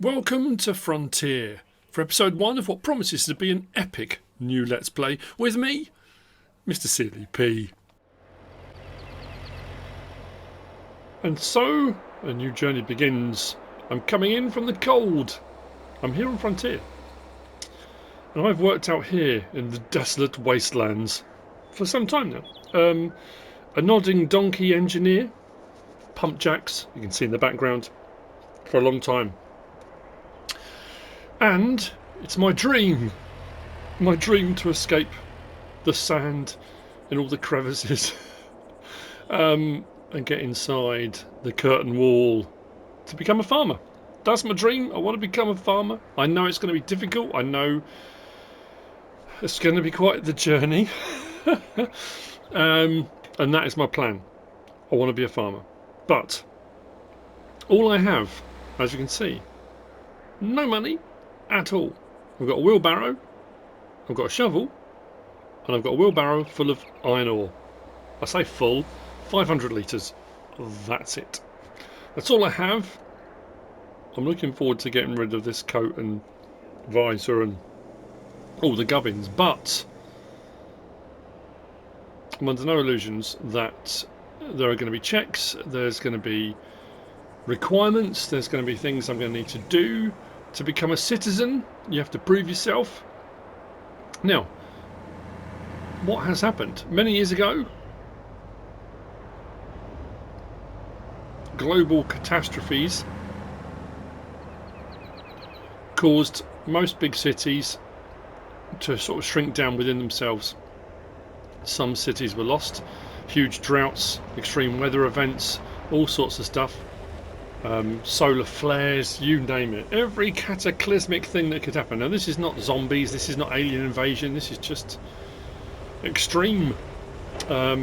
Welcome to Frontier for episode 1 of what promises to be an epic new Let's Play with me, MrSealyp. And so, a new journey begins. I'm coming in from the cold. I'm here on Frontier. And I've worked out here in the desolate wastelands for some time now. A nodding donkey engineer, pump jacks, you can see in the background, for a long time. And it's my dream to escape the sand and all the crevices and get inside the curtain wall to become a farmer. That's my dream. I want to become a farmer. I know it's going to be difficult. I know it's going to be quite the journey. And that is my plan. I want to be a farmer. But all I have, as you can see, no money at all. I've got a wheelbarrow, I've got a shovel, and I've got a wheelbarrow full of iron ore. I say full, 500 litres. That's it. That's all I have. I'm looking forward to getting rid of this coat and visor and all the gubbins, but I'm under no illusions that there are going to be checks, there's going to be requirements, there's going to be things I'm going to need to do. To become a citizen, you have to prove yourself. Now, what has happened? Many years ago, global catastrophes caused most big cities to sort of shrink down within themselves. Some cities were lost, huge droughts, extreme weather events, all sorts of stuff. Solar flares, you name it. Every cataclysmic thing that could happen. Now this is not zombies, this is not alien invasion, this is just extreme. Oh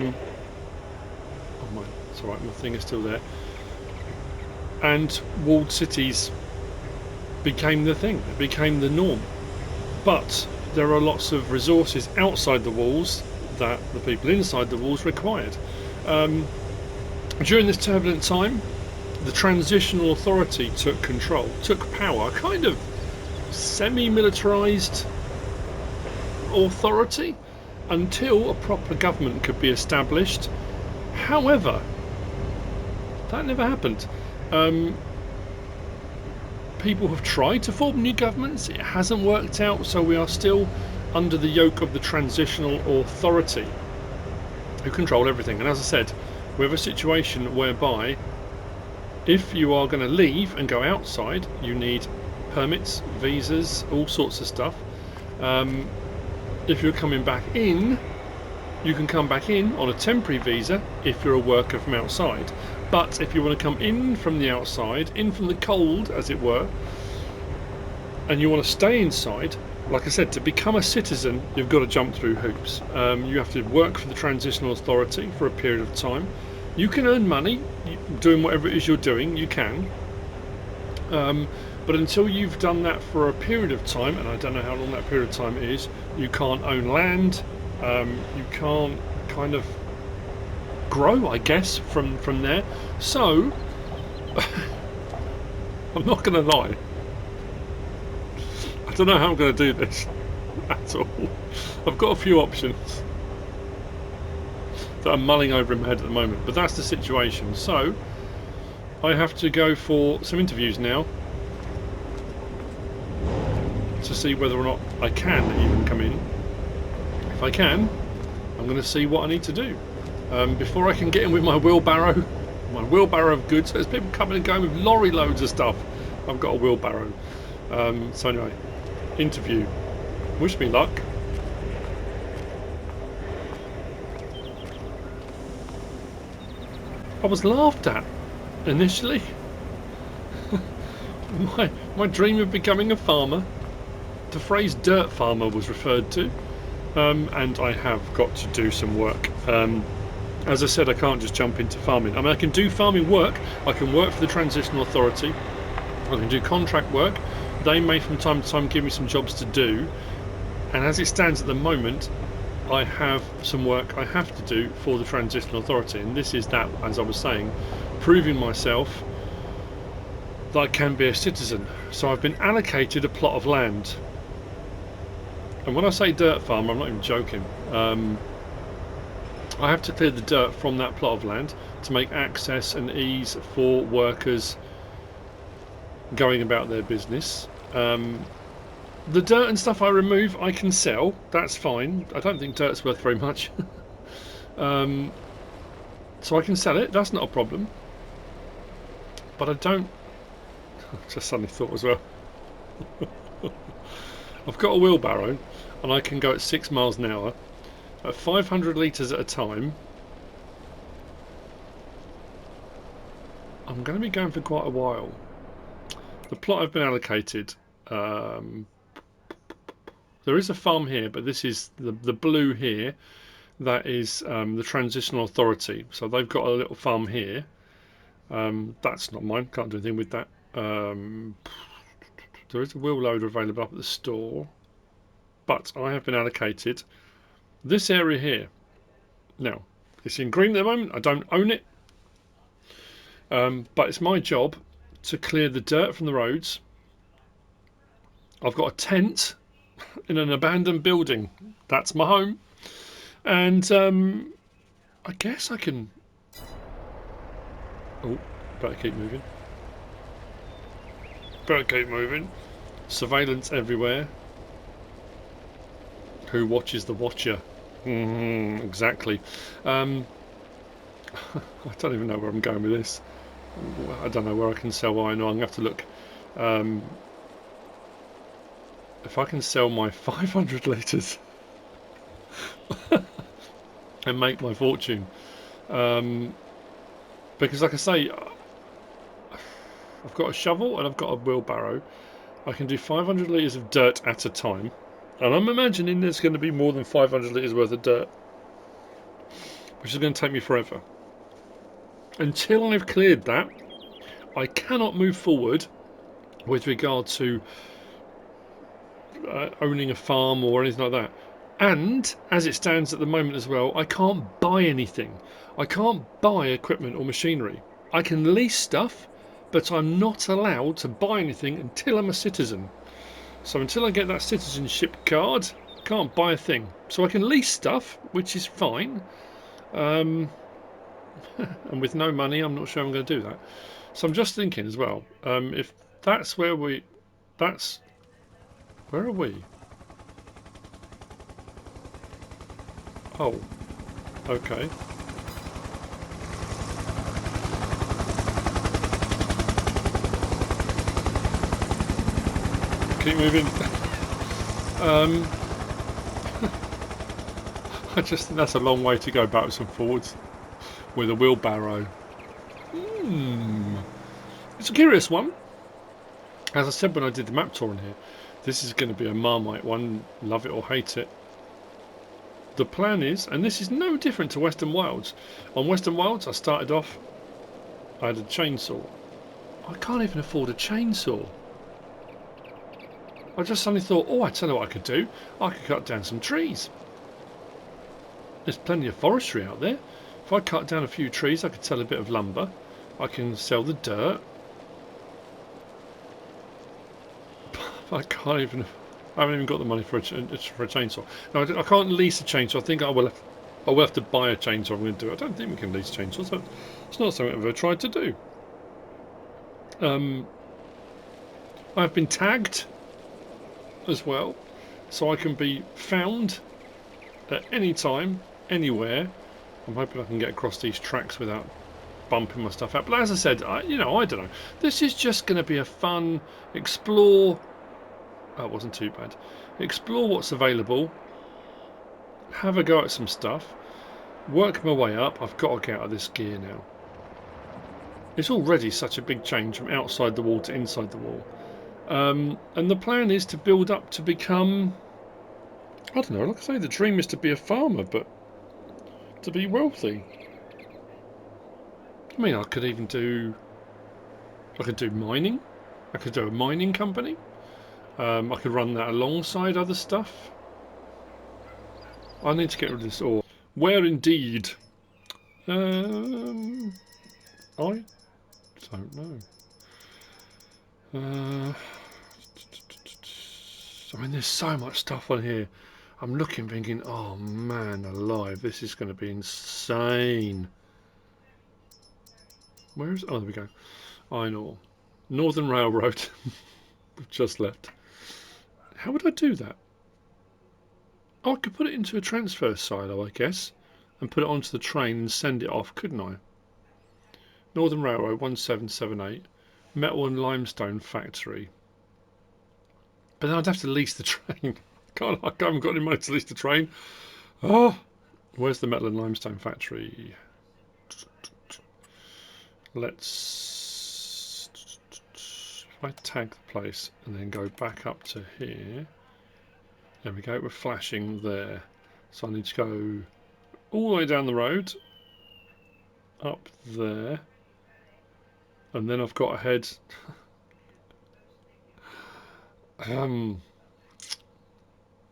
my, it's alright, my thing is still there. And walled cities became the thing, it became the norm. But there are lots of resources outside the walls that the people inside the walls required. During this turbulent time, the transitional authority took control, took power, kind of semi-militarised authority until a proper government could be established. However, that never happened. People have tried to form new governments, it hasn't worked out, so we are still under the yoke of the transitional authority who control everything. And as I said, we have a situation whereby if you are going to leave and go outside, you need permits, visas, all sorts of stuff. If you're coming back in, you can come back in on a temporary visa if you're a worker from outside. But if you want to come in from the outside, in from the cold as it were, and you want to stay inside, like I said, to become a citizen you've got to jump through hoops. You have to work for the transitional authority for a period of time. You can earn money doing whatever it is you're doing, you can. But until you've done that for a period of time, and I don't know how long that period of time is, you can't own land, you can't kind of grow, I guess, from there. So, I'm not going to lie, I don't know how I'm going to do this at all. I've got a few options that I'm mulling over in my head at the moment, but that's the situation. So I have to go for some interviews now to see whether or not I can even come in. If I can, I'm going to see what I need to do before I can get in with my wheelbarrow of goods. There's people coming and going with lorry loads of stuff. I've got a wheelbarrow. So anyway, interview. Wish me luck. I was laughed at initially. my dream of becoming a farmer, the phrase dirt farmer was referred to, and I have got to do some work. As I said, I can't just jump into farming. I mean, I can do farming work, I can work for the transitional authority, I can do contract work. They may from time to time give me some jobs to do, and as it stands at the moment, I have some work I have to do for the transitional authority, and this is that, as I was saying, proving myself that I can be a citizen. So I've been allocated a plot of land. And when I say dirt farm, I'm not even joking. I have to clear the dirt from that plot of land to make access and ease for workers going about their business. The dirt and stuff I remove I can sell, that's fine. I don't think dirt's worth very much. So I can sell it, that's not a problem. But I don't... just suddenly thought as well. I've got a wheelbarrow and I can go at 6 miles an hour at 500 litres at a time. I'm going to be going for quite a while. The plot I've been allocated, there is a farm here, but this is the blue here. That is the transitional authority. So they've got a little farm here. That's not mine. Can't do anything with that. There is a wheel loader available up at the store, but I have been allocated this area here. Now, it's in green at the moment. I don't own it, but it's my job to clear the dirt from the roads. I've got a tent in an abandoned building. That's my home. And I guess I can... oh, better keep moving. Better keep moving. Surveillance everywhere. Who watches the watcher? Exactly. I don't even know where I'm going with this. I don't know where I can sell iron ore. I'm going to have to look. If I can sell my 500 litres and make my fortune. Because like I say, I've got a shovel and I've got a wheelbarrow. I can do 500 litres of dirt at a time. And I'm imagining there's going to be more than 500 litres worth of dirt, which is going to take me forever. Until I've cleared that, I cannot move forward with regard to owning a farm or anything like that. And as it stands at the moment as well, I can't buy anything. I can't buy equipment or machinery. I can lease stuff, but I'm not allowed to buy anything until I'm a citizen. So until I get that citizenship card, I can't buy a thing. So I can lease stuff, which is fine. And with no money, I'm not sure I'm going to do that. So I'm just thinking as well, if that's where we... that's... where are we? Oh, okay. Keep moving. I just think that's a long way to go backwards and forwards with a wheelbarrow. It's a curious one. As I said when I did the map tour in here, this is going to be a Marmite one, love it or hate it. The plan is, and this is no different to Western Wilds. On Western Wilds I started off, I had a chainsaw. I can't even afford a chainsaw. I just suddenly thought, oh, I tell you what I could do. I could cut down some trees. There's plenty of forestry out there. If I cut down a few trees, I could sell a bit of lumber. I can sell the dirt. I can't even... I haven't even got the money for a chainsaw. No, I can't lease a chainsaw. I think I will have to buy a chainsaw. I'm going to do it. I don't think we can lease chainsaws. But it's not something I've ever tried to do. I've been tagged as well, so I can be found at any time, anywhere. I'm hoping I can get across these tracks without bumping my stuff out. But as I said, I don't know. This is just going to be a fun explore. Oh, it wasn't too bad. Explore what's available. Have a go at some stuff. Work my way up. I've got to get out of this gear now. It's already such a big change from outside the wall to inside the wall. And the plan is to build up to become... I don't know, like I say, the dream is to be a farmer, but to be wealthy. I mean, I could even do... I could do mining. I could do a mining company. I could run that alongside other stuff. I need to get rid of this ore. Where indeed? I don't know. I mean, there's so much stuff on here. I'm looking, thinking, oh man alive, this is going to be insane. Where is... oh, there we go. I know. Northern Railroad. We've just left. How would I do that? Oh, I could put it into a transfer silo, I guess, and put it onto the train and send it off, couldn't I? Northern Railroad 1778, Metal and Limestone Factory. But then I'd have to lease the train. God, I haven't got any money to lease the train. Oh, where's the Metal and Limestone Factory? Let's... if I tag the place and then go back up to here. There we go, we're flashing there. So I need to go all the way down the road, up there, and then I've got to head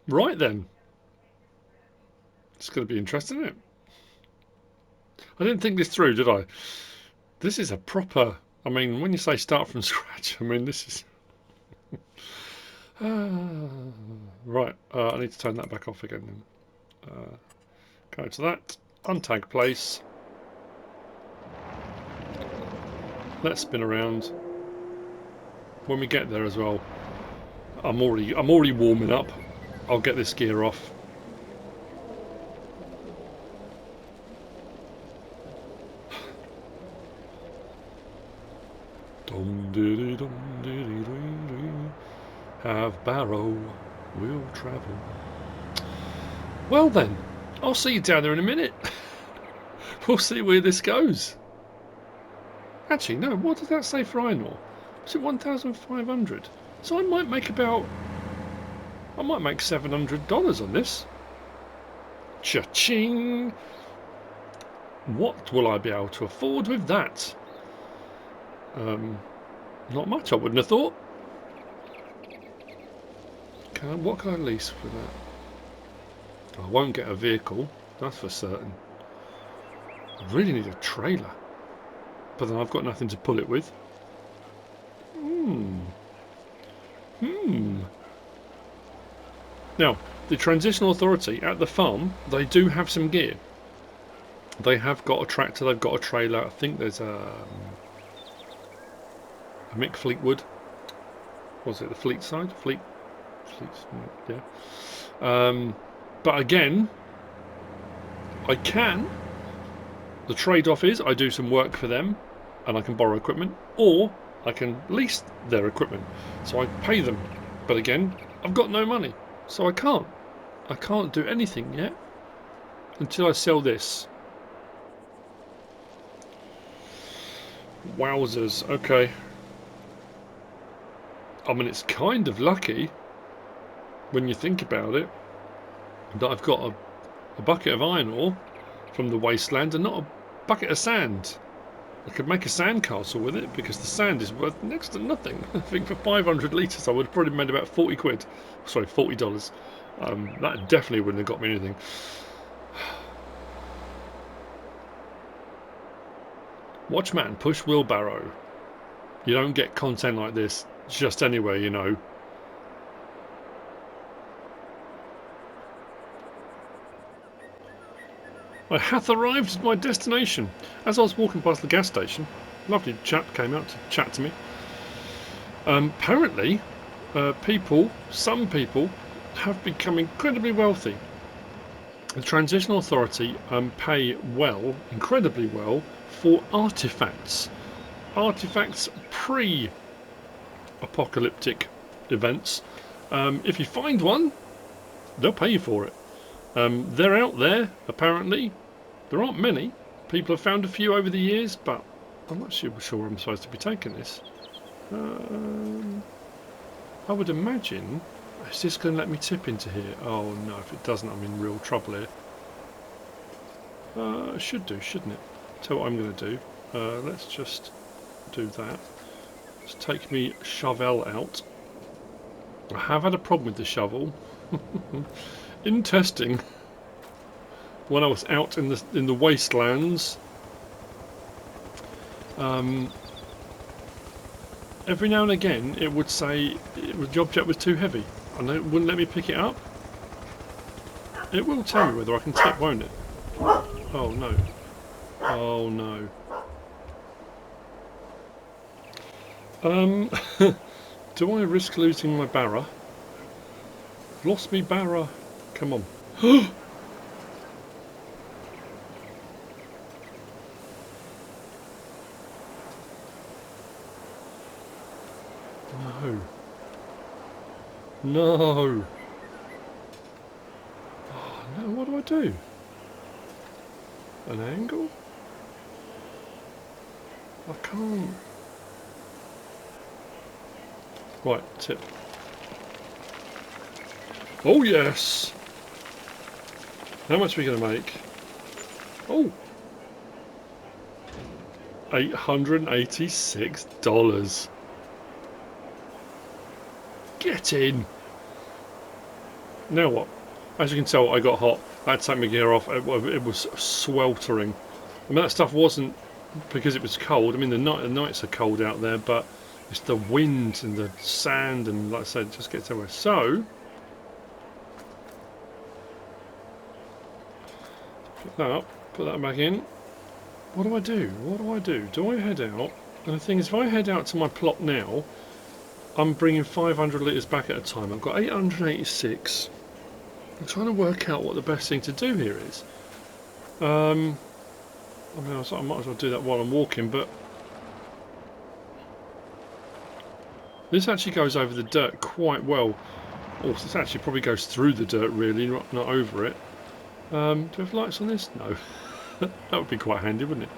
right then. It's going to be interesting, isn't it? I didn't think this through, did I? This is a proper... I mean, when you say start from scratch, I mean, this is... right, I need to turn that back off again then. Go to that, untag place. Let's spin around. When we get there as well, I'm already warming up. I'll get this gear off. Have barrow, we'll travel. Well then, I'll see you down there in a minute. We'll see where this goes. Actually, no, what did that say for iron ore? Was it 1,500? So I might make $700 on this. Cha-ching! What will I be able to afford with that? Not much, I wouldn't have thought. What can I lease for that? I won't get a vehicle, that's for certain. I really need a trailer, but then I've got nothing to pull it with. Now, the Transitional Authority at the farm, they do have some gear. They have got a tractor, they've got a trailer. I think there's a Mick Fleetwood. Was it the Fleetside? Yeah. But again, I can. The trade-off is I do some work for them, and I can borrow equipment, or I can lease their equipment. So I pay them, but again, I've got no money, so I can't do anything yet until I sell this. Wowzers. Okay. I mean, it's kind of lucky when you think about it that I've got a bucket of iron ore from the wasteland and not a bucket of sand. I could make a sandcastle with it because the sand is worth next to nothing. I think for 500 litres I would have probably made about 40 quid. Sorry, $40. That definitely wouldn't have got me anything. Watchman, push wheelbarrow. You don't get content like this just anywhere, you know. I hath arrived at my destination. As I was walking past the gas station, a lovely chap came out to chat to me. Apparently, some people have become incredibly wealthy. The Transitional Authority pay well, incredibly well, for artifacts. Artifacts pre-apocalyptic events. If you find one, they'll pay you for it. They're out there, apparently. There aren't many. People have found a few over the years, but I'm not sure I'm supposed to be taking this. I would imagine... Is this going to let me tip into here? Oh no, if it doesn't, I'm in real trouble here. It should do, shouldn't it? Tell what I'm going to do. Let's just do that. Let's take me shovel out. I have had a problem with the shovel. In testing, when I was out in the wastelands, every now and again it would say the object was too heavy, and it wouldn't let me pick it up. It will tell me whether I can tip, won't it? Oh no. Oh no. Do I risk losing my barra? Lost me barra. Come on. No. No. Oh no, what do I do? An angle? I can't. Right, tip. Oh yes! How much are we going to make? Oh! $886. Get in! Now what? As you can tell, I got hot. I had to take my gear off. It was sweltering. I mean, that stuff wasn't because it was cold. I mean, the nights are cold out there, but it's the wind and the sand, and like I said, it just gets everywhere. So, pick that up, put that back in. What do I do? What do I do? Do I head out? And the thing is, if I head out to my plot now, I'm bringing 500 litres back at a time. I've got 886. I'm trying to work out what the best thing to do here is. I mean, I might as well do that while I'm walking, but this actually goes over the dirt quite well. Or this actually probably goes through the dirt, really, not over it. Do we have lights on this? No. That would be quite handy, wouldn't it?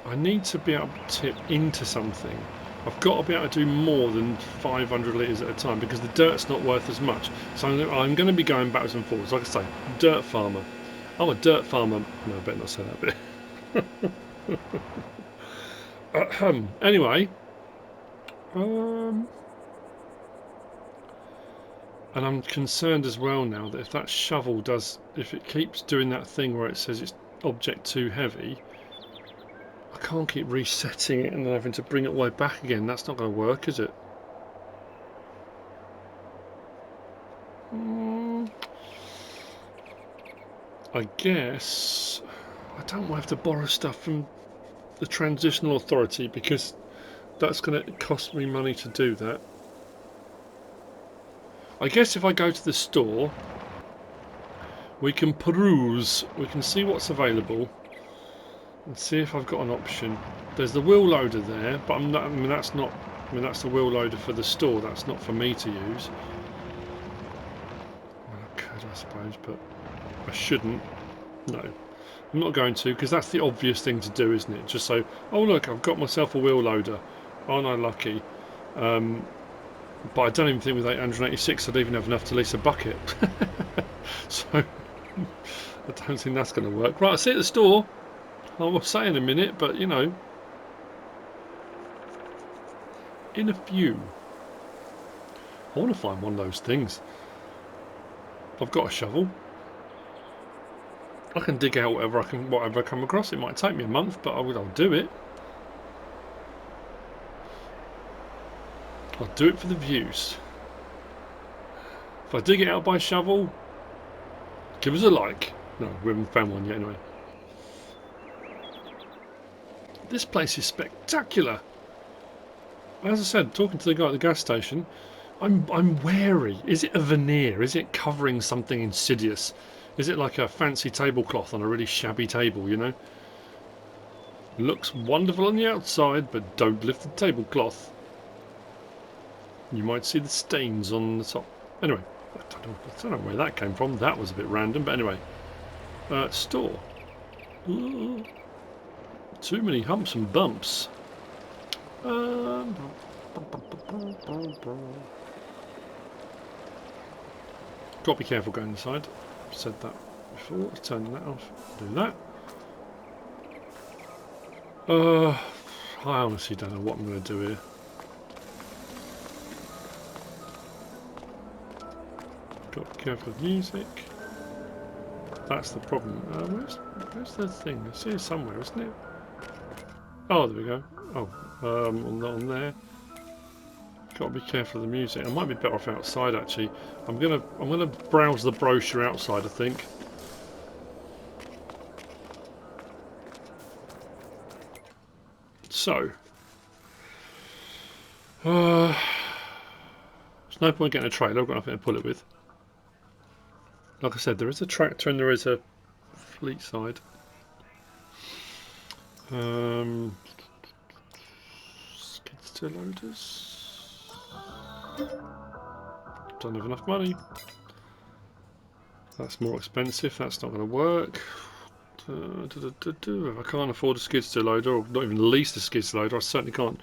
I need to be able to tip into something. I've got to be able to do more than 500 litres at a time because the dirt's not worth as much. So I'm going to be going backwards and forwards. Like I say, dirt farmer. I'm a dirt farmer. No, I better not say that bit. Anyway. And I'm concerned as well now that if that shovel if it keeps doing that thing where it says it's object too heavy, I can't keep resetting it and then having to bring it all the way back again. That's not going to work, is it? I guess I don't have to borrow stuff from the Transitional Authority because that's going to cost me money to do that. I guess if I go to the store, we can peruse, we can see what's available and see if I've got an option. There's the wheel loader there, but I'm not, that's the wheel loader for the store, that's not for me to use. Well, I could, I suppose, but I shouldn't. No, I'm not going to, because that's the obvious thing to do, isn't it? Just so, oh look, I've got myself a wheel loader. Aren't I lucky? But I don't even think with 886 I'd even have enough to lease a bucket. So I don't think that's going to work. Right, I'll see you at the store. I will say in a minute, but you know, in a few. I want to find one of those things. I've got a shovel. I can dig out whatever I come across. It might take me a month, but I'll do it. I'll do it for the views. If I dig it out by shovel, give us a like. No, we haven't found one yet anyway. This place is spectacular. As I said, talking to the guy at the gas station, I'm wary. Is it a veneer? Is it covering something insidious? Is it like a fancy tablecloth on a really shabby table, you know? Looks wonderful on the outside, but don't lift the tablecloth. You might see the stains on the top. Anyway, I don't know where that came from. That was a bit random, but anyway. Store. Ooh, too many humps and bumps. Got to be careful going inside. I've said that before. Let's turn that off. Do that. I honestly don't know what I'm going to do here. Got to be careful with music. That's the problem. Where's the thing? It's here somewhere, isn't it? Oh, there we go. Oh, on there. Got to be careful of the music. I might be better off outside actually. I'm gonna browse the brochure outside, I think. So, there's no point getting a trailer. I've got nothing to pull it with. Like I said, there is a tractor and there is a Fleetside. Skid steer loaders. Don't have enough money. That's more expensive. That's not going to work. If I can't afford a skid steer loader, or not even lease a skid steer loader, I certainly can't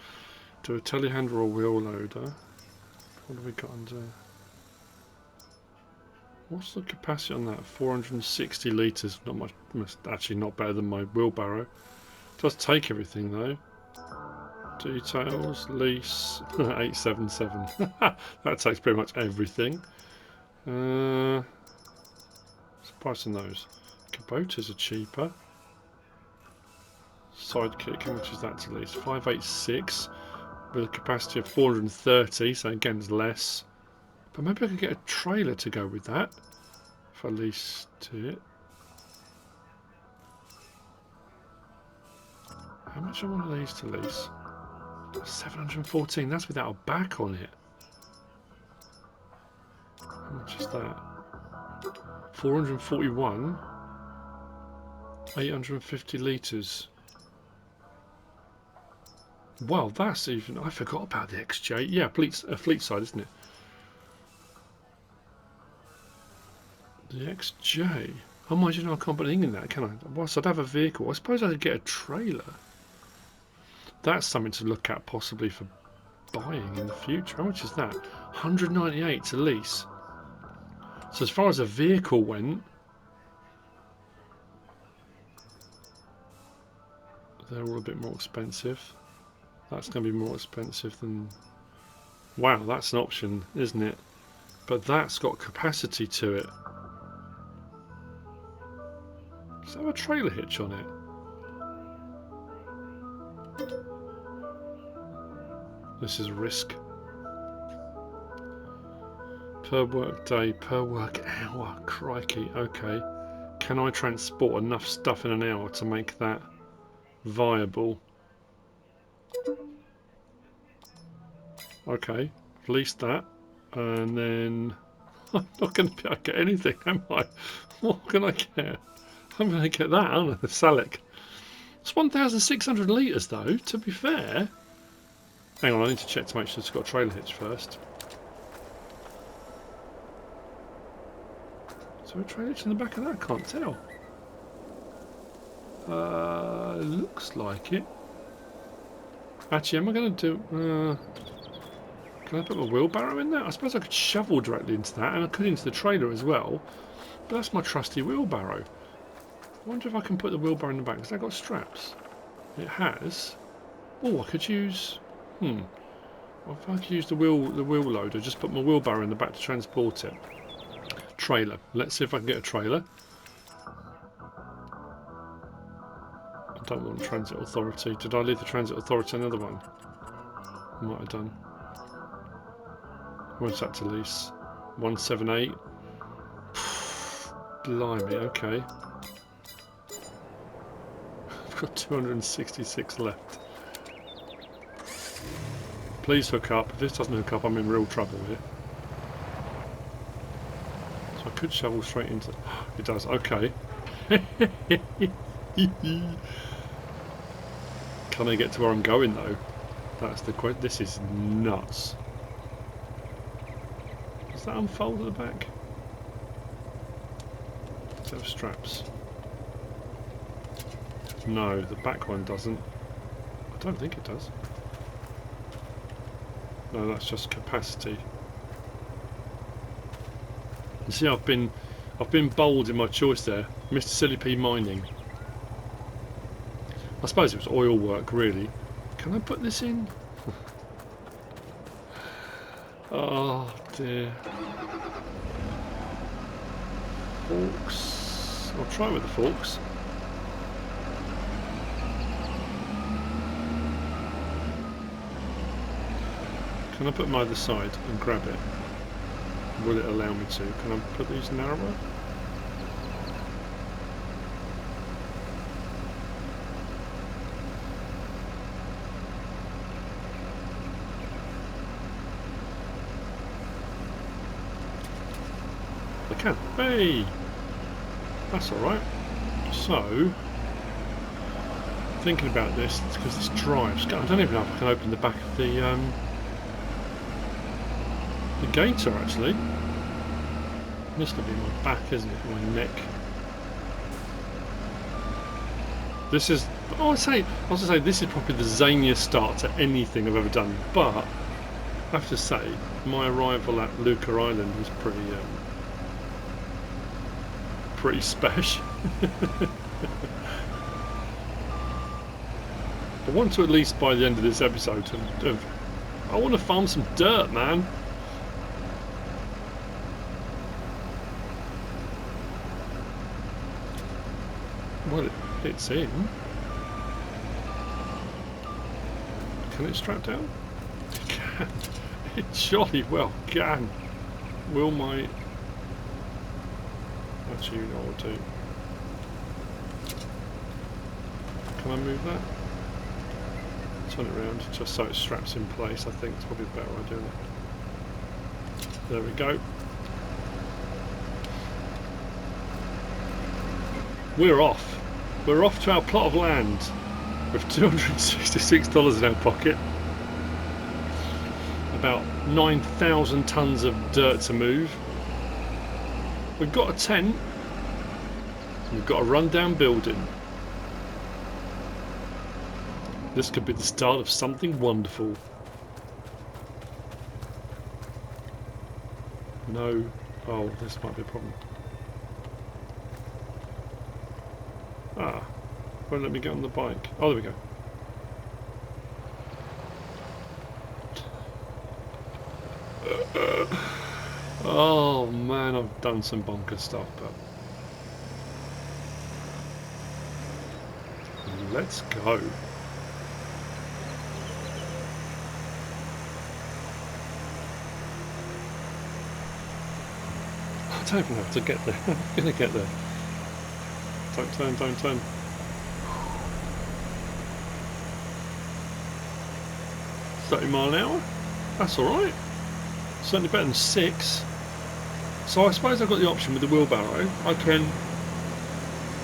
do a telehandler or wheel loader. What have we got under? What's the capacity on that? 460 litres. Not much. Actually, not better than my wheelbarrow. It does take everything though. Details, lease, 877. That takes pretty much everything. What's the price on those? Kubotas are cheaper. Sidekick, how much is that to lease? 586 with a capacity of 430, so again it's less. But maybe I could get a trailer to go with that if I leased it. How much are one of these to lease? 714, that's without a back on it. How much is that? 441, 850 litres. Wow, that's even. I forgot about the XJ. Yeah, Fleetside, isn't it? The XJ. Oh my, you know, I can't put anything in that, can I? Whilst I'd have a vehicle, I suppose I could get a trailer. That's something to look at possibly for buying in the future. How much is that? 198 to lease. So as far as a vehicle went, they're all a bit more expensive. That's going to be more expensive than... Wow, that's an option, isn't it? But that's got capacity to it. Does that have a trailer hitch on it? This is a risk. Per work day, per work hour. Crikey, okay. Can I transport enough stuff in an hour to make that viable? Okay, lease that. And then... I'm not going to be able to get anything, am I? What can I get? I'm going to get that, aren't I? The Salic. It's 1,600 litres though, to be fair. Hang on, I need to check to make sure it's got a trailer hitch first. Is there a trailer hitch in the back of that? I can't tell. Looks like it. Actually, am I going to do... can I put my wheelbarrow in there? I suppose I could shovel directly into that, and I could into the trailer as well. But that's my trusty wheelbarrow. I wonder if I can put the wheelbarrow in the back. Has that got straps? It has. Oh, I could use... Well, if I could use the wheel loader, just put my wheelbarrow in the back to transport it. Trailer. Let's see if I can get a trailer. I don't want Transit Authority. Did I leave the Transit Authority another one? Might have done. What's that to lease? 178. Blimey, okay. I've got 266 left. Please hook up. If this doesn't hook up, I'm in real trouble here. So I could shovel straight into... It does, okay. Can I get to where I'm going though? That's the question. This is nuts. Does that unfold at the back? Does it have straps? No, the back one doesn't. I don't think it does. No, that's just capacity. You see, I've been bold in my choice there. MrSealyp mining. I suppose it was oil work, really. Can I put this in? Oh dear. Hawks. I'll try it with the forks. Can I put them either side and grab it? Will it allow me to? Can I put these narrower? I can. Hey! That's alright. So, thinking about this, it's because this drives. I don't even know if I can open the back of the gator actually. This could be my back, isn't it? My neck. This is. I was to say this is probably the zaniest start to anything I've ever done. But I have to say, my arrival at Luca Island was pretty special. I want to, at least by the end of this episode, I want to farm some dirt, man. Well, it's in. Can it strap down? It can. It jolly well can. Will my... Actually, you know what to do. Can I move that? Turn it around just so it straps in place. I think it's probably a better way of doing it. There we go. We're off. We're off to our plot of land with $266 in our pocket. About 9,000 tons of dirt to move. We've got a tent. We've got a rundown building. This could be the start of something wonderful. No. Oh, this might be a problem. Ah, won't let me get on the bike. Oh, there we go. Oh man, I've done some bonker stuff, but let's go. I don't even know how to get there. I'm gonna get there. Don't turn, don't turn. £30 mph? That's alright. Certainly better than 6. So I suppose I've got the option with the wheelbarrow. I can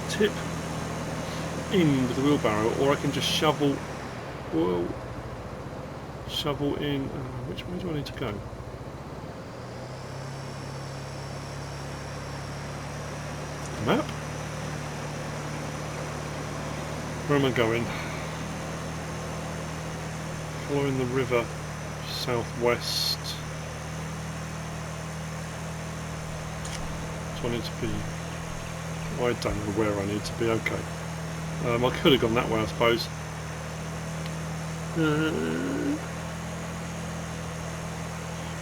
tip in with the wheelbarrow, or I can just shovel. Whoa. Shovel in. Which way do I need to go? Map? Where am I going? Following the river southwest. So I need to be... I don't know where I need to be. Okay. I could have gone that way, I suppose.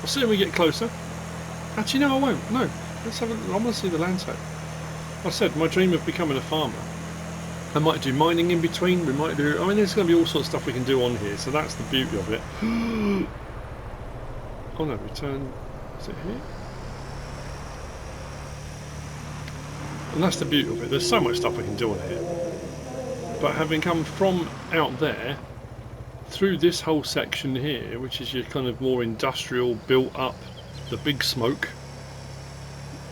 I'll see when we get closer. Actually, no, I won't. No. Let's have a... I want to see the landscape. I said, my dream of becoming a farmer. I might do mining in between, we might do... I mean, there's going to be all sorts of stuff we can do on here, so that's the beauty of it. Oh no, return... Is it here? And that's the beauty of it. There's so much stuff we can do on here. But having come from out there, through this whole section here, which is your kind of more industrial, built up, the big smoke,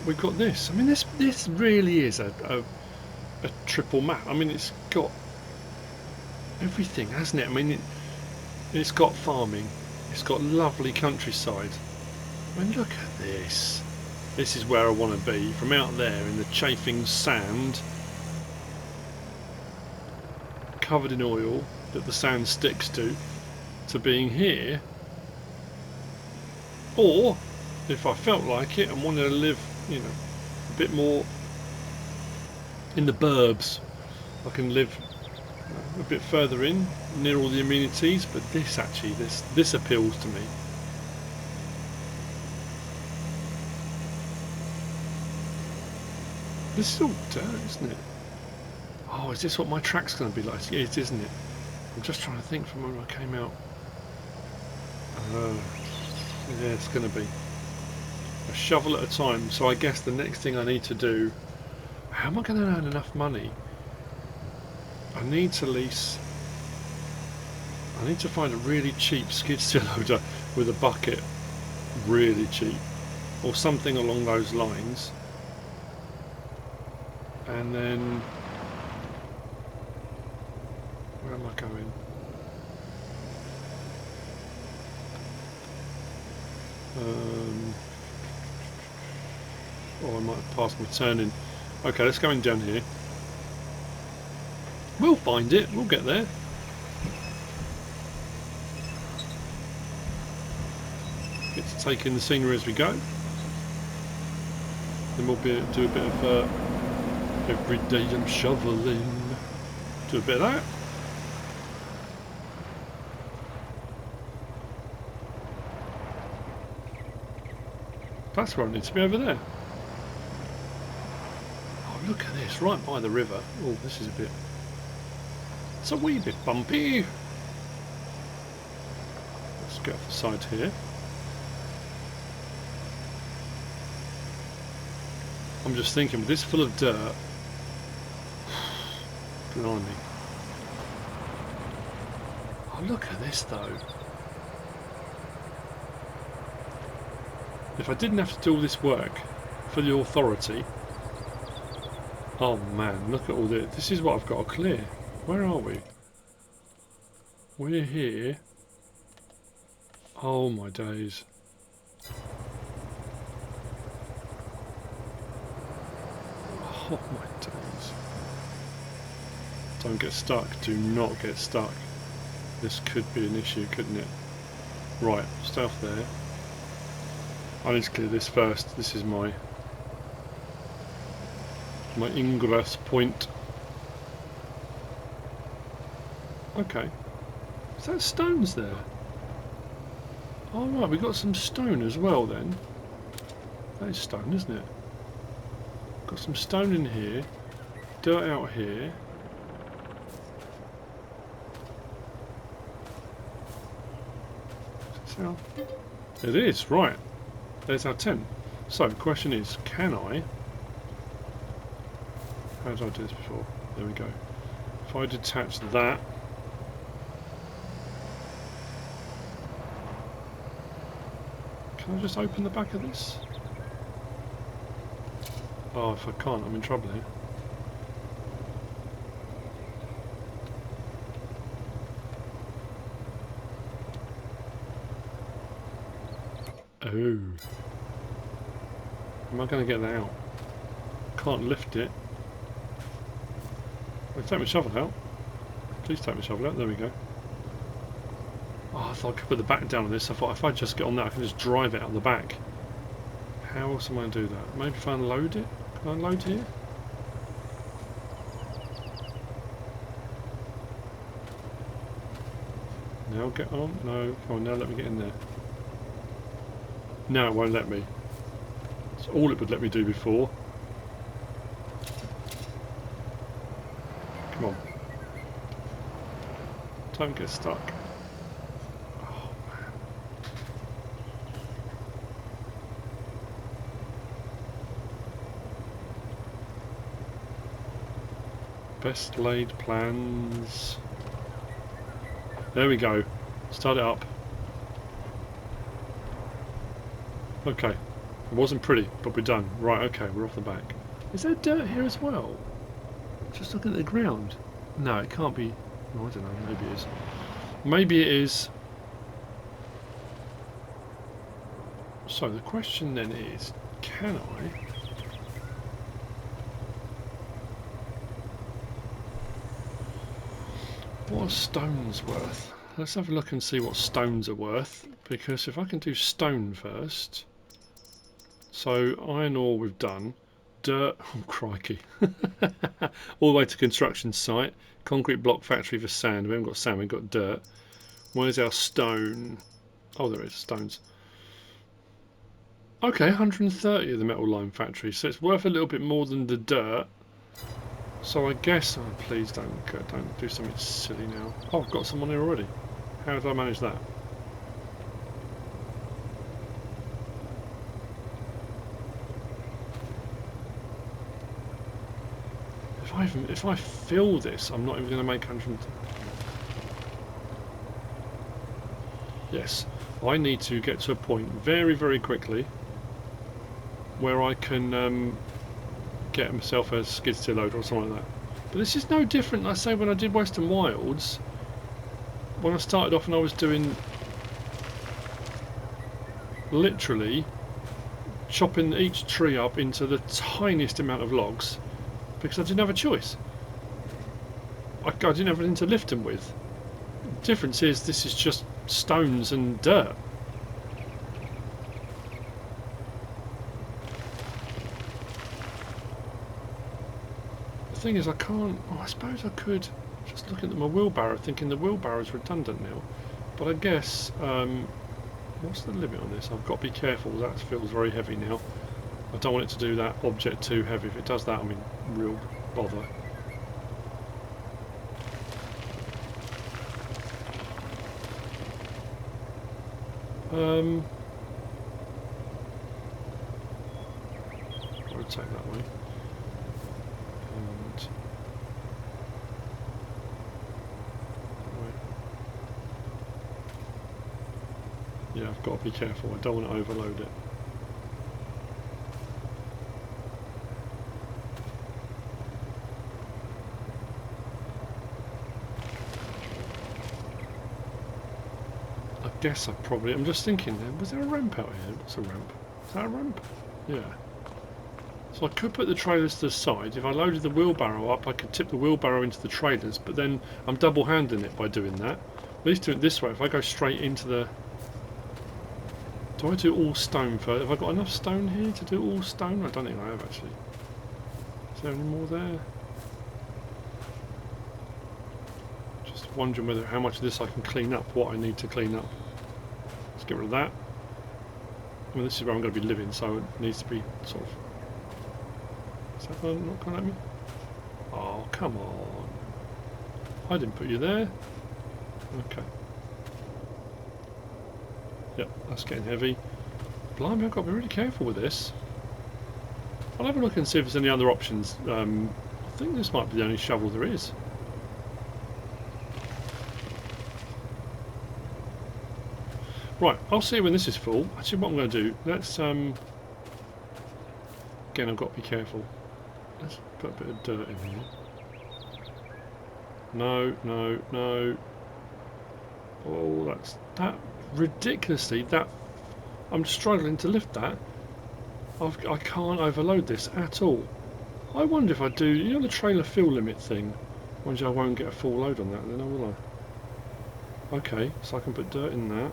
we've got this. I mean, this really is a triple map. I mean, it's got everything, hasn't it? I mean, it's got farming, it's got lovely countryside. I mean, look at this. This is where I want to be, from out there in the chafing sand, covered in oil that the sand sticks to being here. Or, if I felt like it and wanted to live, you know, a bit more in the burbs, I can live a bit further in, near all the amenities. But this actually, this appeals to me. This is all dirt, isn't it? Oh, is this what my track's going to be like? It is, isn't it? I'm just trying to think from when I came out. Yeah, it's going to be a shovel at a time. So I guess the next thing I need to do... How am I going to earn enough money? I need to lease... I need to find a really cheap skid steer loader with a bucket. Really cheap. Or something along those lines. And then... Where am I going? Oh, I might have passed my turning. Okay, let's go in down here. We'll find it. We'll get there. Get to take in the scenery as we go. Then we'll do a bit of every day I'm shoveling. Do a bit of that. That's where I need to be, over there. Oh, look at this, right by the river. Oh, this is a bit... It's a wee bit bumpy. Let's get off the side here. I'm just thinking, with this full of dirt... Blimey. Oh, look at this, though. If I didn't have to do all this work for the authority... Oh man, look at all this. This is what I've got to clear. Where are we? We're here. Oh my days. Oh my days. Don't get stuck. Do not get stuck. This could be an issue, couldn't it? Right, stay off there. I need to clear this first. This is my ingress point. Okay. Is that stones there? Oh right, we got some stone as well then. That is stone, isn't it? Got some stone in here. Dirt out here. It is, right. There's our tent. So, the question is, can I... How did I do this before? There we go. If I detach that... Can I just open the back of this? Oh, if I can't, I'm in trouble here. Oh. Am I going to get that out? Can't lift it. Well, take my shovel out. Please take my shovel out. There we go. Oh, I thought I could put the back down on this. I thought if I just get on that, I can just drive it out the back. How else am I going to do that? Maybe if I unload it? Can I unload here? Now get on. No, come on, now let me get in there. Now it won't let me. It's all it would let me do before. Come on. Don't get stuck. Oh man. Best laid plans. There we go. Start it up. Okay. It wasn't pretty, but we're done. Right, okay, we're off the back. Is there dirt here as well? Just looking at the ground. No, it can't be. Oh, I don't know, maybe it is. Maybe it is. So the question then is, can I... What are stones worth? Let's have a look and see what stones are worth, because if I can do stone first... So, iron ore we've done. Dirt, oh crikey. All the way to construction site. Concrete block factory for sand. We haven't got sand, we've got dirt. Where's our stone? Oh, there is, stones. Okay, 130 of the metal lime factory, so it's worth a little bit more than the dirt. So I guess, oh, please don't do something silly now. Oh, I've got someone here already. How did I manage that? If I fill this, I'm not even going to make 100. Yes, I need to get to a point very, very quickly where I can get myself a skid steer loader or something like that. But this is no different, I say, when I did Western Wilds. When I started off and I was doing literally chopping each tree up into the tiniest amount of logs because I didn't have a choice. I didn't have anything to lift them with. The difference is this is just stones and dirt. The thing is, I can't. Oh, I suppose I could. Just looking at my wheelbarrow, thinking the wheelbarrow is redundant now. But I guess, what's the limit on this? I've got to be careful. That feels very heavy now. I don't want it to do that object too heavy. If it does that, I'm in real bother. Rotate that way. And yeah, I've got to be careful. I don't want to overload it. I guess I probably. I'm just thinking. Was there a ramp out here? What's a ramp? Is that a ramp? Yeah. So I could put the trailers to the side. If I loaded the wheelbarrow up, I could tip the wheelbarrow into the trailers, but then I'm double-handing it by doing that. At least do it this way. If I go straight into the... Do I do all stone first? Have I got enough stone here to do all stone? I don't think I have, actually. Is there any more there? Just wondering whether how much of this I can clean up, what I need to clean up. Let's get rid of that. I mean, this is where I'm going to be living, so it needs to be sort of... Is that not coming at me? Oh, come on. I didn't put you there. Okay. Yep, that's getting heavy. Blimey, I've got to be really careful with this. I'll have a look and see if there's any other options. I think this might be the only shovel there is. Right, I'll see when this is full. Actually, what I'm going to do, let's... Again, I've got to be careful. Let's put a bit of dirt in here. No, no, no. Oh, that's... That... Ridiculously, that... I'm struggling to lift that. I can't overload this at all. I wonder if I do... You know the trailer fuel limit thing? I wonder I won't get a full load on that then, will I? Okay, so I can put dirt in that.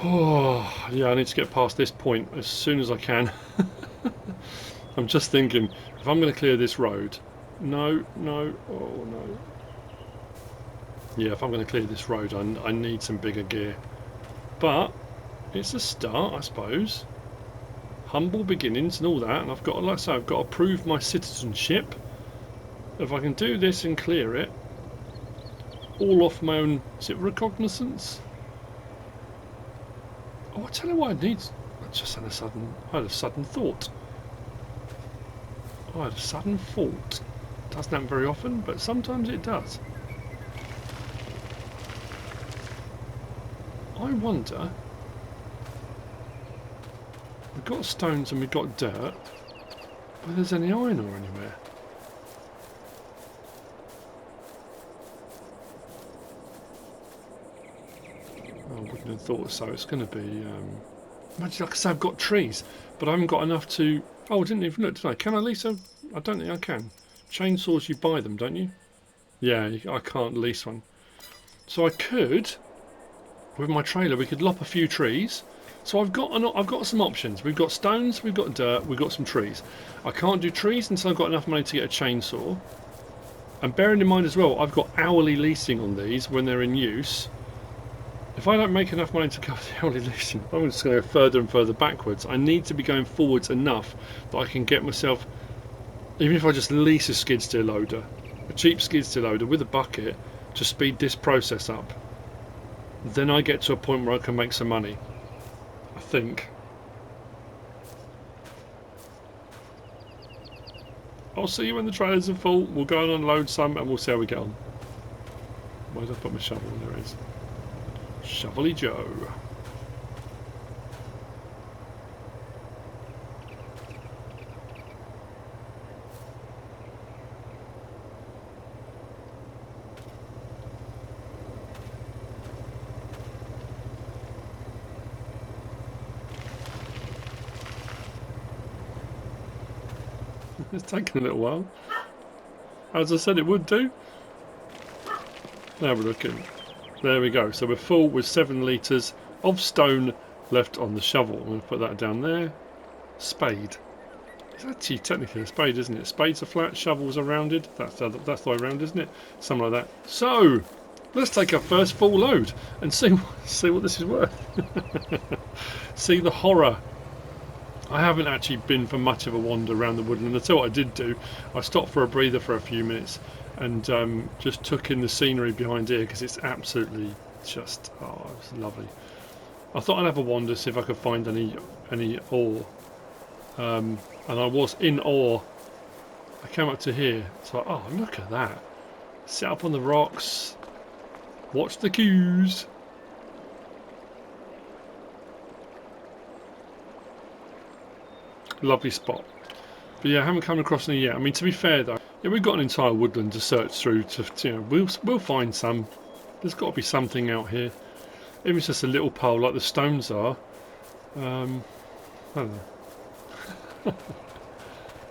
Oh, yeah, I need to get past this point as soon as I can. I'm just thinking, if I'm going to clear this road... No, no, oh no. Yeah, if I'm going to clear this road, I need some bigger gear. But, it's a start, I suppose. Humble beginnings and all that, and I've got, like I say, I've got to prove my citizenship. If I can do this and clear it, all off my own... Is it recognizance? Oh, I tell you what I need. I just had a sudden thought. I had a sudden thought. Doesn't happen very often, but sometimes it does. I wonder. We've got stones and we've got dirt. Whether there's any iron ore anywhere. I wouldn't have thought so. It's going to be... Imagine, like I say, I've got trees, but I haven't got enough to... Oh, I didn't even look, did I? Can I lease a... I don't think I can. Chainsaws, you buy them, don't you? Yeah, I can't lease one. So I could, with my trailer, we could lop a few trees. So I've got some options. We've got stones, we've got dirt, we've got some trees. I can't do trees until I've got enough money to get a chainsaw. And bearing in mind as well, I've got hourly leasing on these when they're in use. If I don't make enough money to cover the hourly leasing, I'm just going to go further and further backwards. I need to be going forwards enough that I can get myself, even if I just lease a skid steer loader, a cheap skid steer loader with a bucket, to speed this process up. Then I get to a point where I can make some money, I think. I'll see you when the trailers are full. We'll go and unload some and we'll see how we get on. Where did I put my shovel? There it is. Shovely Joe. It's taken a little while. As I said it would do. Now we're looking. There we go. So we're full with 7 litres of stone left on the shovel. I'm going to put that down there. Spade. It's actually technically a spade, isn't it? Spades are flat, shovels are rounded. That's the way around, isn't it? Something like that. So let's take our first full load and see what this is worth. See the horror. I haven't actually been for much of a wander around the woodland. I tell you what I did do. I stopped for a breather for a few minutes and just took in the scenery behind here because it's absolutely just, oh, it's lovely. I thought I'd have a wander, see if I could find any ore. And I was in ore. I came up to here. So, oh, look at that. Sit up on the rocks. Watch the queues. Lovely spot. But yeah, I haven't come across any yet. I mean, to be fair though, yeah, we've got an entire woodland to search through. You know, we'll find some. There's got to be something out here. Even if it's just a little pole like the stones are. I don't know.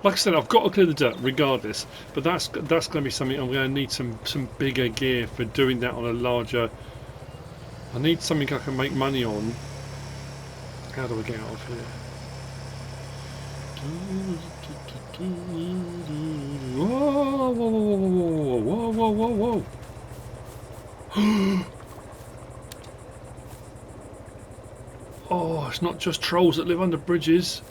Like I said, I've got to clear the dirt regardless. But that's going to be something I'm going to need some bigger gear for doing that on a larger. I need something I can make money on. How do I get out of here? Whoa, whoa, whoa, whoa, whoa, whoa. Oh, it's not just trolls that live under bridges.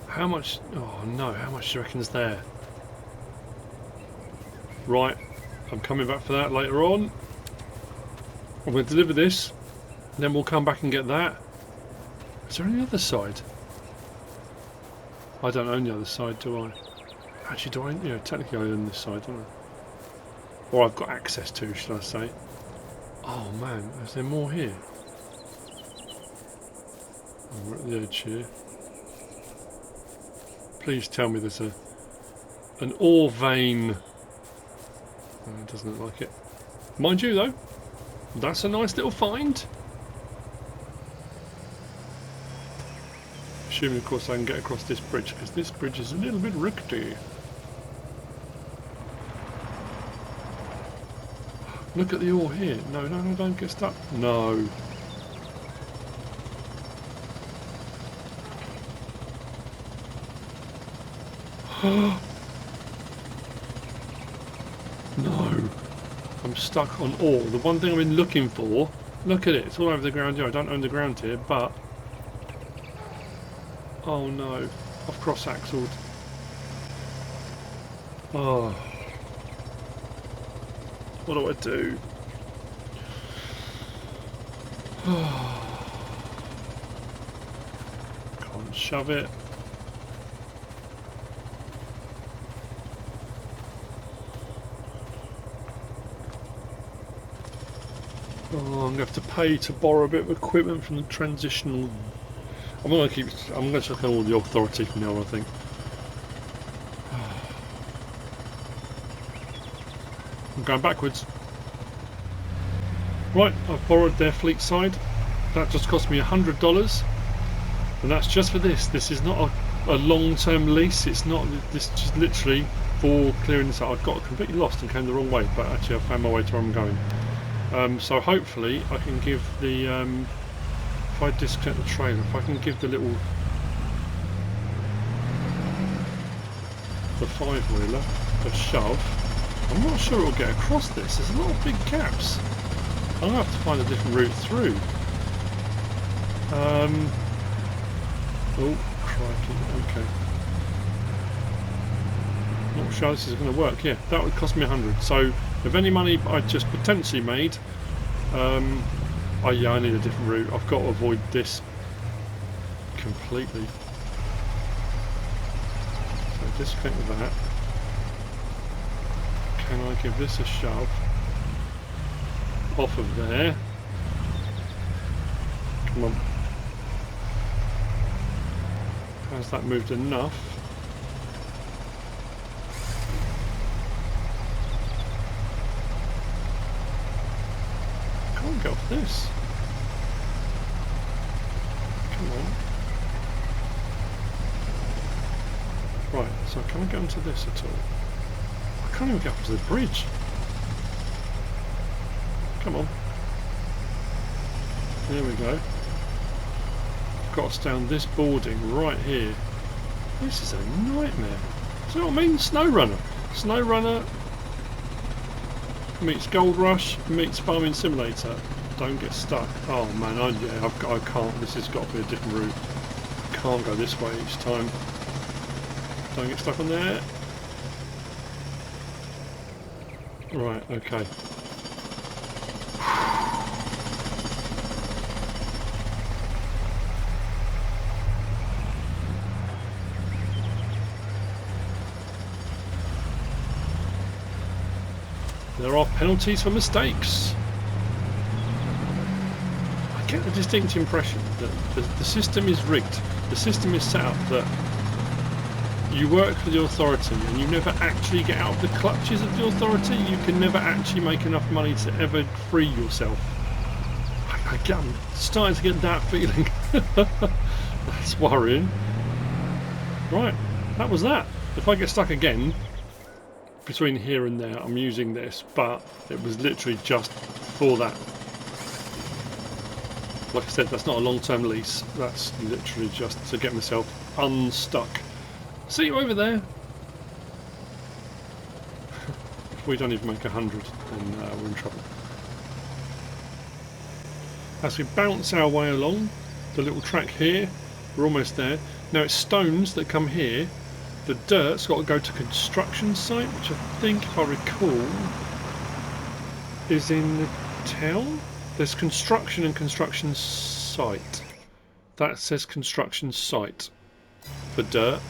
How much? Oh no, how much do you reckon's there? Right, I'm coming back for that later on. I'm going to deliver this. Then we'll come back and get that. Is there any other side? I don't own the other side, do I? Actually, do I? Yeah, technically I own this side, don't I? Or I've got access to, should I say. Oh man, is there more here? Oh, we're at the edge here. Please tell me there's an ore vein. Oh, it doesn't look like it. Mind you though, that's a nice little find. Assuming, of course, I can get across this bridge, because this bridge is a little bit rickety. Look at the ore here. No, no, no, don't get stuck. No. No. I'm stuck on ore. The one thing I've been looking for. Look at it. It's all over the ground here. I don't own the ground here, but... Oh no, I've cross-axled. Oh. What do I do? Can't shove it. Oh, I'm going to have to pay to borrow a bit of equipment from the transitional. I'm going to check on all the authority from now on, I think. I'm going backwards. Right, I've borrowed their Fleetside. That just cost me $100, and that's just for this. This is not a long-term lease. It's not. This is just literally for clearing this out. I got completely lost and came the wrong way, but actually I found my way to where I'm going. So hopefully I can give the. If I disconnect the trailer, if I can give the 5-wheeler a shove. I'm not sure it'll get across this. There's a lot of big gaps. I'm going to have to find a different route through. Oh, crikey. Okay. Not sure this is going to work. Yeah, that would cost me 100. So, if any money I just potentially made, oh yeah, I need a different route. I've got to avoid this completely. So disconnect with that. Can I give this a shove off of there? Come on. Has that moved enough? Can't get off this. Come on. Right, so can I get onto this at all? I can't even get up to the bridge. Come on. There we go. Got us down this boarding right here. This is a nightmare. See what I mean? SnowRunner. SnowRunner meets Gold Rush meets Farming Simulator. Don't get stuck. Oh man, I can't. This has got to be a different route. Can't go this way each time. Don't get stuck on there. Right, okay. There are penalties for mistakes. I get the distinct impression that the system is rigged. The system is set up that you work for the authority and you never actually get out of the clutches of the authority. You can never actually make enough money to ever free yourself. I'm starting to get that feeling. That's worrying. Right, that was that. If I get stuck again between here and there, I'm using this, but it was literally just for that. Like I said, that's not a long-term lease. That's literally just to get myself unstuck. See you over there. If we don't even make 100, then we're in trouble. As we bounce our way along the little track here, we're almost there. Now it's stones that come here. The dirt's got to go to construction site, which I think, if I recall, is in the town. There's construction and construction site. That says construction site for dirt.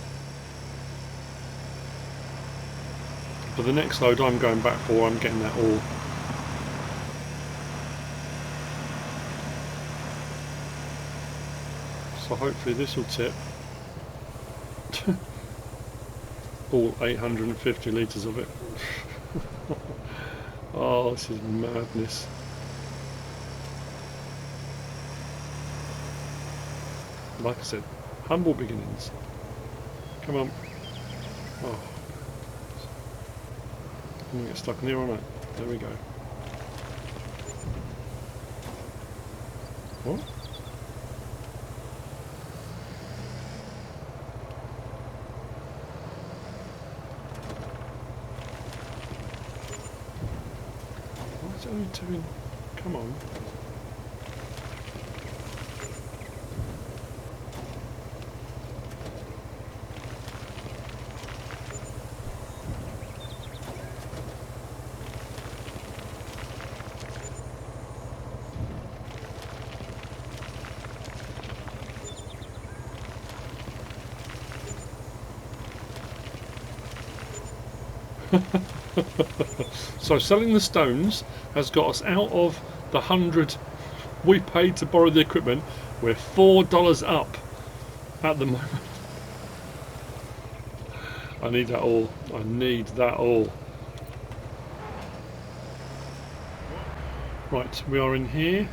For the next load I'm going back for, I'm getting that all. So hopefully this will tip. All 850 litres of it. Oh, this is madness. Like I said, humble beginnings. Come on. Oh. I'm gonna get stuck in here, aren't I? There we go. What? Why is it only doing? Come on. So selling the stones has got us out of the 100 we paid to borrow the equipment. We're $4 up at the moment. I need that all. I need that all. Right, we are in here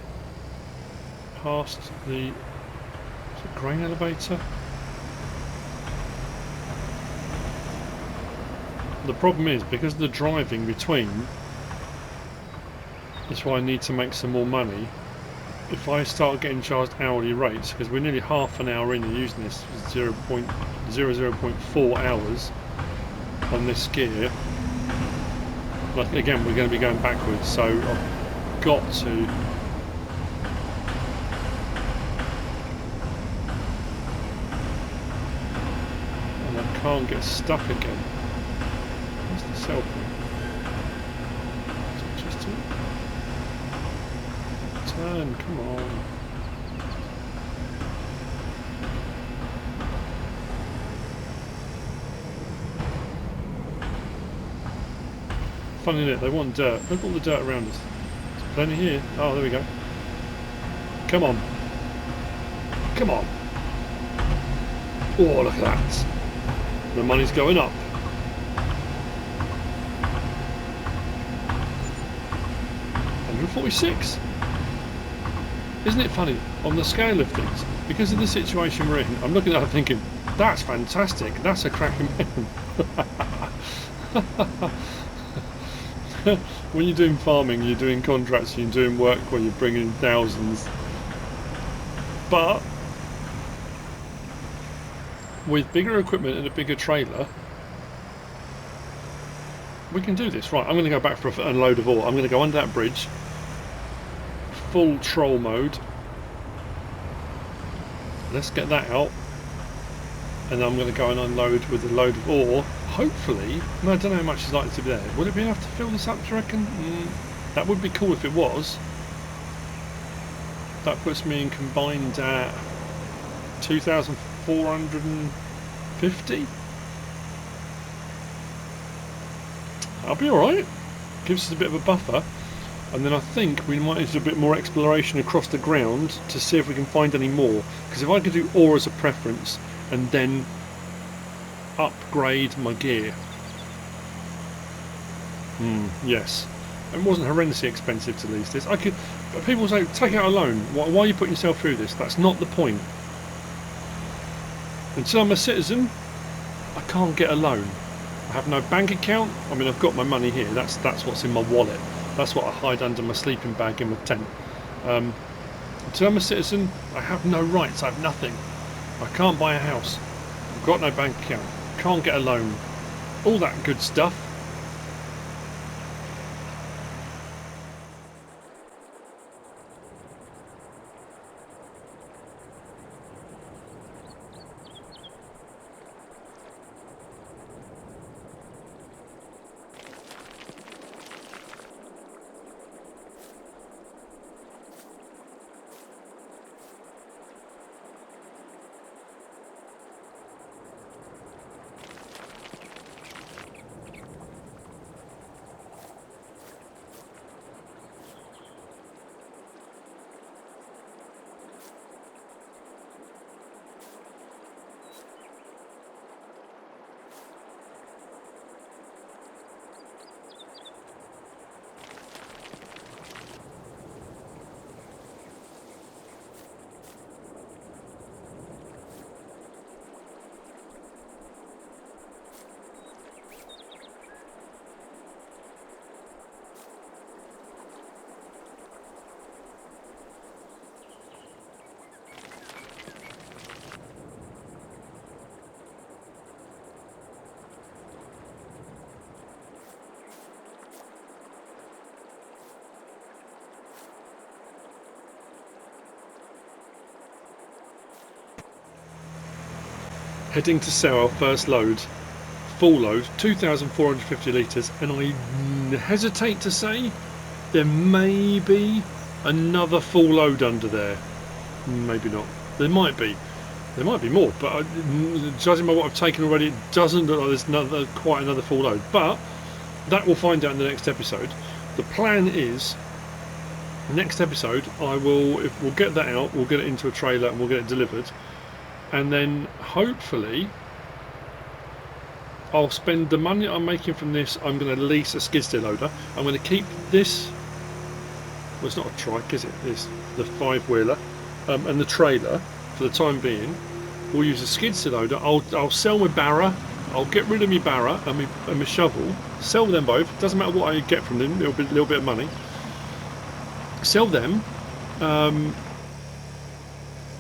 past the grain elevator. The problem is, because of the driving between, that's why I need to make some more money. If I start getting charged hourly rates, because we're nearly half an hour in and using this 0.4 hours on this gear, Like, again, we're going to be going backwards, so I've got to. And I can't get stuck again. What's the sell point? Just turn, come on. Funny isn't it? They want dirt. Look at all the dirt around us. There's plenty here. Oh, there we go. Come on. Come on. Oh, look at that. The money's going up. $146. Isn't it funny? On the scale of things, because of the situation we're in, I'm looking at it thinking, that's fantastic. That's a cracking man. When you're doing farming, you're doing contracts, you're doing work where you're bringing in thousands. But with bigger equipment and a bigger trailer, we can do this. Right, I'm going to go back for a load of ore. I'm going to go under that bridge, full troll mode. Let's get that out. And then I'm going to go and unload with a load of ore. Hopefully, I don't know how much is likely to be there. Would it be enough to fill this up, do you reckon? That would be cool if it was. That puts me in combined at 2,450. I'll be alright. Gives us a bit of a buffer. And then I think we might do a bit more exploration across the ground to see if we can find any more. Because if I could do ore as a preference and then upgrade my gear. Yes. It wasn't horrendously expensive to lease this. I could. People say, take out a loan. Why are you putting yourself through this? That's not the point. Until I'm a citizen, I can't get a loan. I have no bank account. I mean, I've got my money here. That's what's in my wallet. That's what I hide under my sleeping bag in my tent. Until I'm a citizen, I have no rights. I have nothing. I can't buy a house. I've got no bank account. Can't get a loan. All that good stuff. Heading to sell our first load, full load, 2,450 litres, and I hesitate to say there may be another full load under there. Maybe not. There might be. There might be more, but judging by what I've taken already, it doesn't look like there's quite another full load. But that we'll find out in the next episode. The plan is, next episode, if we'll get that out, we'll get it into a trailer and we'll get it delivered. And then hopefully I'll spend the money I'm making from this. I'm going to lease a skid steer loader. I'm going to keep this, well, it's not a trike, is it? It's the 5-wheeler and the trailer for the time being. We'll use a skid steer loader. I'll sell my barrow. I'll get rid of my barrow and my shovel. Sell them both. Doesn't matter what I get from them. A little bit of money. Sell them.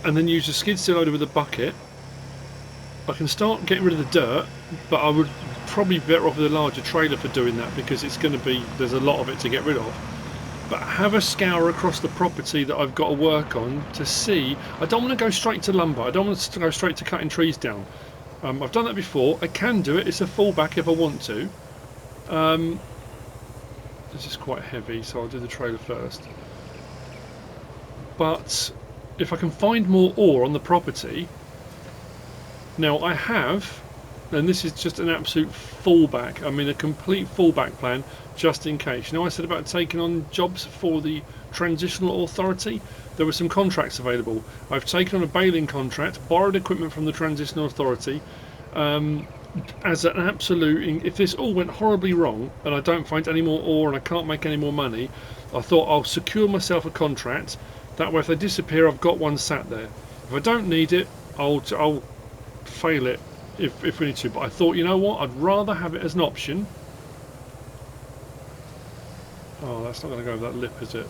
And then use a skid steer loader with a bucket. I can start getting rid of the dirt, but I would probably better off with a larger trailer for doing that, because it's going to be, there's a lot of it to get rid of. But have a scour across the property that I've got to work on to see. I don't want to go straight to lumber. I don't want to go straight to cutting trees down. I've done that before. I can do it. It's a fallback if I want to. This is quite heavy, so I'll do the trailer first. But if I can find more ore on the property, now I have, and this is just an absolute fallback. I mean, a complete fallback plan, just in case. You know, I said about taking on jobs for the transitional authority. There were some contracts available. I've taken on a baling contract, borrowed equipment from the transitional authority, as an absolute. If this all went horribly wrong and I don't find any more ore and I can't make any more money, I thought I'll secure myself a contract. That way, if they disappear, I've got one sat there. If I don't need it, I'll fail it if we need to. But I thought, you know what, I'd rather have it as an option. Oh, that's not going to go over that lip, is it?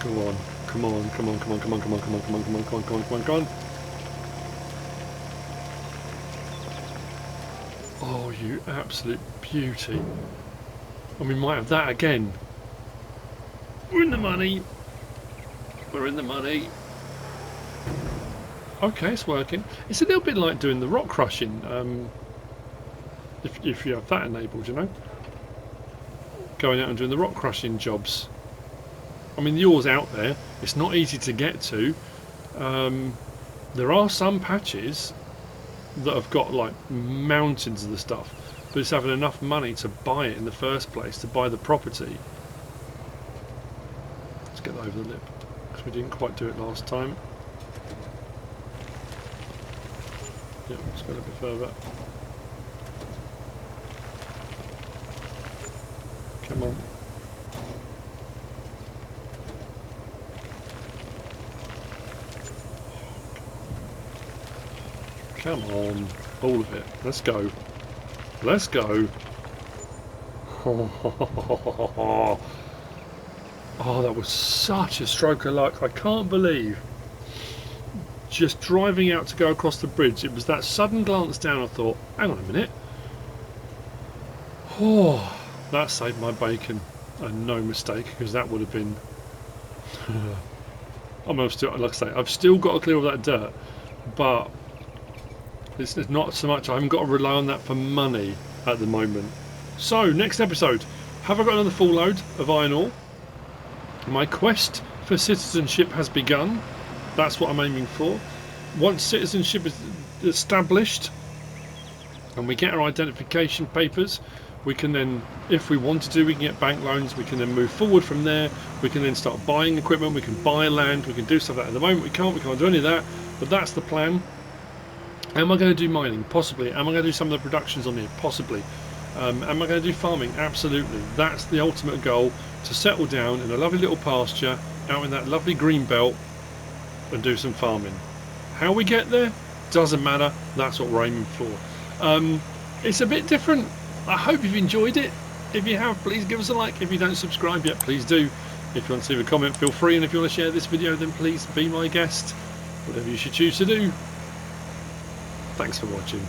Go on. Come on, come on, come on, come on, come on, come on, come on, come on, come on, come on, come on, come on. Oh, you absolute beauty. And we might have that again. We're in the money. We're in the money. Okay, it's working. It's a little bit like doing the rock crushing. If you have that enabled, you know. Going out and doing the rock crushing jobs. I mean, the ore's out there. It's not easy to get to. There are some patches that have got like mountains of the stuff, but it's having enough money to buy it in the first place, to buy the property. Let's get that over the lip, because we didn't quite do it last time. Yep, let's go a little bit further. Come on. Come on, all of it. Let's go. Let's go. Oh, that was such a stroke of luck. I can't believe. Just driving out to go across the bridge, it was that sudden glance down. I thought, hang on a minute. Oh, that saved my bacon. And no mistake, because that would have been. I'm still, like I say, I've still got to clear all that dirt, but. It's not so much, I haven't got to rely on that for money at the moment. So, next episode, have I got another full load of iron ore? My quest for citizenship has begun. That's what I'm aiming for. Once citizenship is established and we get our identification papers, we can then, if we want to, we can get bank loans, we can then move forward from there, we can then start buying equipment, we can buy land, we can do stuff like that. At the moment we can't do any of that, but that's the plan. Am I going to do mining? Possibly. Am I going to do some of the productions on here? Possibly. Am I going to do farming? Absolutely. That's the ultimate goal, to settle down in a lovely little pasture out in that lovely green belt and do some farming. How we get there doesn't matter. That's what we're aiming for. It's a bit different. I hope you've enjoyed it. If you have, please give us a like. If you don't subscribe yet, please do. If you want to leave a comment, feel free. And if you want to share this video, then please be my guest. Whatever you should choose to do. Thanks for watching.